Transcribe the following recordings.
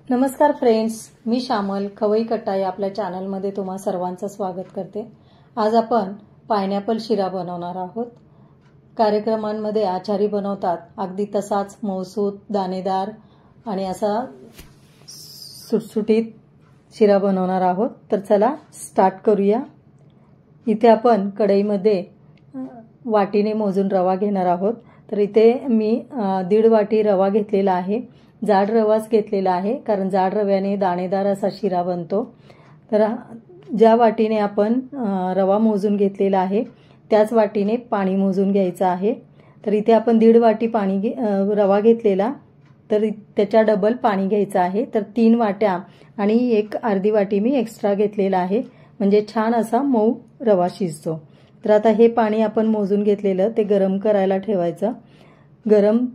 नमस्कार फ्रेंड्स, मी श्यामल खवई कटाई आपल्या चॅनलमध्ये तुम्हा सर्वांचं स्वागत करते। आज आपण पायनॅपल शिरा बनवणार आहोत। कार्यक्रमांमध्ये आचारी बनवतात अगदी तसाच मौसूद, दाणेदार आणि असा सुटसुटीत शिरा बनवणार आहोत। तर चला स्टार्ट करूया। इथे आपण कढईमध्ये वाटीने मोजून रवा घेणार आहोत। तर इथे मी 1.5 वाटी रवा घेतलेला आहे। जाड रवाच घेतलेला आहे कारण जाड रव्याने दाणेदार असा शिरा बनतो। तर ज्या वाटीने आपण रवा मोजून घेतलेला आहे त्याच वाटीने पाणी मोजून घ्यायचं आहे। तर इथे आपण 1.5 वाटी रवा घेतलेला, तर त्याच्या डबल पाणी घ्यायचं आहे। तर 3 वाट्या आणि एक अर्धी वाटी मी एक्स्ट्रा घेतलेला आहे, म्हणजे छान असा मऊ रवा शिजतो। तर आता हे पाणी आपण मोजून घेतलेलं ते गरम करायला ठेवायचं, गरम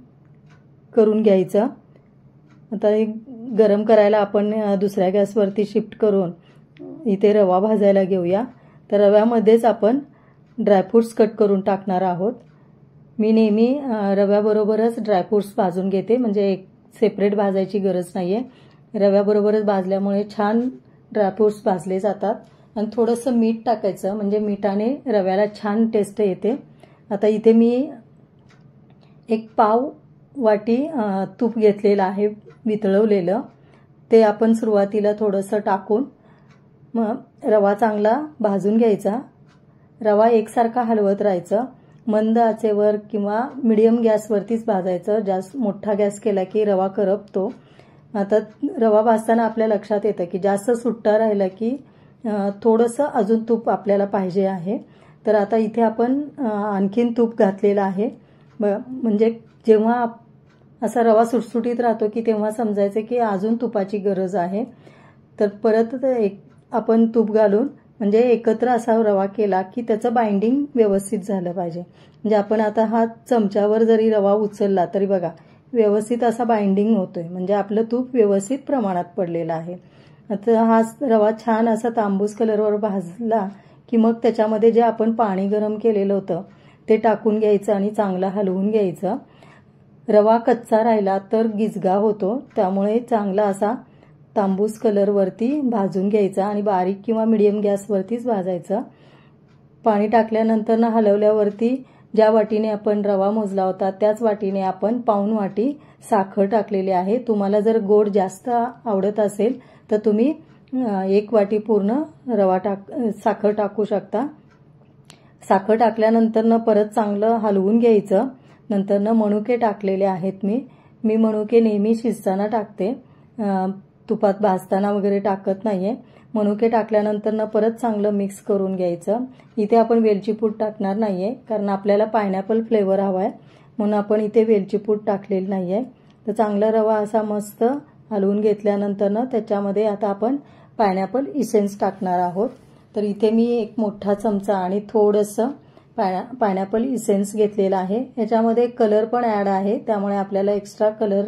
करून घ्यायचं। आता हे गरम करायला आपण दुसऱ्या गॅसवरती शिफ्ट करून इथे रवा भाजायला घेऊया। तर रव्यामध्येच आपण ड्रायफ्रुट्स कट करून टाकणार आहोत। मी नेहमी रव्याबरोबरच ड्रायफ्रुट्स भाजून घेते, म्हणजे एक सेपरेट भाजायची गरज नाहीये। रव्याबरोबरच भाजल्यामुळे छान ड्रायफ्रुट्स भाजले जातात। आणि थोडंसं मीठ टाकायचं, म्हणजे मिठाने रव्याला छान टेस्ट येते। आता इथे मी 1 पाव वाटी तूप घेतलेलं आहे वितळवलेलं, ते आपण सुरुवातीला थोडंसं टाकून मग रवा चांगला भाजून घ्यायचा। रवा एकसारखा हलवत राहायचं, मंद आचेवर किंवा मीडियम गॅसवरतीच भाजायचं। जास्त मोठा गॅस केला की रवा करपतो। आता रवा भाजताना आपल्या लक्षात येतं की जास्त सुट्टा राहिला की थोडंसं अजून तूप आपल्याला पाहिजे आहे। तर आता इथे आपण आणखीन तूप घातलेलं आहे, म्हणजे जेव्हा असा रवा सुटसुटीत राहतो की तेव्हा समजायचं की अजून तुपाची गरज आहे। तर परत आपण तूप घालून म्हणजे एकत्र असा रवा केला की त्याचं बाइंडिंग व्यवस्थित झालं पाहिजे। म्हणजे आपण आता हा चमच्यावर जरी रवा उचलला तरी बघा व्यवस्थित असा बाइंडिंग होतोय, म्हणजे आपलं तूप व्यवस्थित प्रमाणात पडलेलं आहे। आता हा रवा छान असा तांबूस कलरवर भाजला की मग त्याच्यामध्ये जे आपण पाणी गरम केलेलं होतं ते टाकून घ्यायचं आणि चांगलं हलवून घ्यायचं। रवा कच्चा राहिला तर गिजगा होतो, त्यामुळे चांगला असा तांबूस कलरवरती भाजून घ्यायचा आणि बारीक किंवा मीडियम गॅसवरतीच भाजायचं। पाणी टाकल्यानंतर हलवल्यावरती ज्या वाटीने आपण रवा मोजला होता त्याच वाटीने आपण पाऊण वाटी साखर टाकलेली आहे। तुम्हाला जर गोड जास्त आवडत असेल तर तुम्ही 1 वाटी पूर्ण साखर टाकू शकता। साखर टाकल्यानंतर परत चांगलं हलवून घ्यायचं। नंतर मनुके टाकलेले आहेत मी मनुके नेहमी शिजताना टाकते, तुपात भाजताना वगैरे टाकत नाहीये। मनुके टाकल्यानंतर परत चांगलं मिक्स करून घ्यायचं। इथे आपण वेलची पूड टाकणार नाहीये कारण आपल्याला पायनॅपल फ्लेवर हवाय, म्हणून आपण इथे वेलची पूड टाकलेली नाहीये। तर चांगला रवा असा मस्त हलवून घेतल्यानंतर त्याच्यामध्ये आता आपण पायनॅपल इसेन्स टाकणार आहोत। तर इथे मी 1 मोठा चमचा आणि थोडंसं पायनॅपल इसेन्स घेतलेला आहे। याच्यामध्ये कलर पण ॲड आहे, त्यामुळे आपल्याला एक्स्ट्रा कलर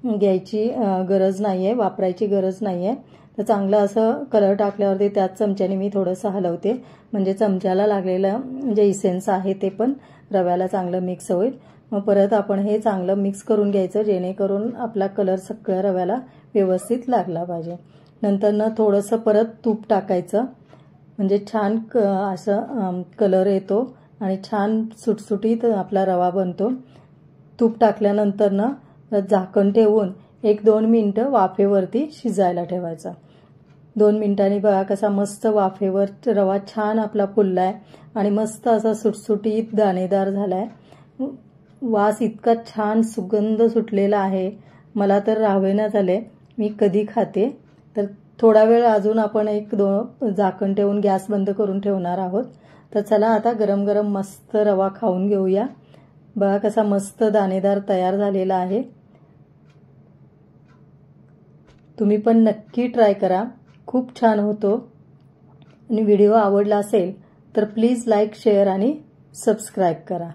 घ्यायची गरज नाहीये, वापरायची गरज नाहीये। तर चांगलं असं कलर टाकल्यावरती त्याच चमच्याने मी थोडंसं हलवते, म्हणजे चमच्याला लागलेलं जे इसेन्स आहे ते पण रव्याला चांगलं मिक्स होईल। मग परत आपण हे चांगलं मिक्स करून घ्यायचं, जेणेकरून आपला कलर सगळ्या रव्याला व्यवस्थित लागला पाहिजे। नंतर थोडंसं परत तूप टाकायचं, म्हणजे छान असं कलर येतो आणि छान सुटसुटीत आपला रवा बनतो। तूप टाकल्यानंतर झाकण ठेवून 1-2 मिनिटं वाफेवरती शिजायला ठेवायचं। 2 मिनिटांनी बघा कसा मस्त वाफेवर रवा छान आपला फुललाय आणि मस्त असा सुटसुटीत दाणेदार झालाय। वास इतका छान सुगंध सुटलेला आहे, मला तर राहावेना झाले, मी कधी खाते। तर थोडा वेळ अजून आपण 1-2 झाकण ठेवून गॅस बंद करून ठेवणार आहोत। तर चला आता गरम गरम मस्त रवा खाऊन घेऊया। बघा कसा मस्त दाणेदार तयार झालेला आहे। तुम्ही पण नक्की ट्राय करा, खूप छान होतो। आणि व्हिडिओ आवडला असेल तर प्लीज लाईक, शेअर आणि सबस्क्राईब करा।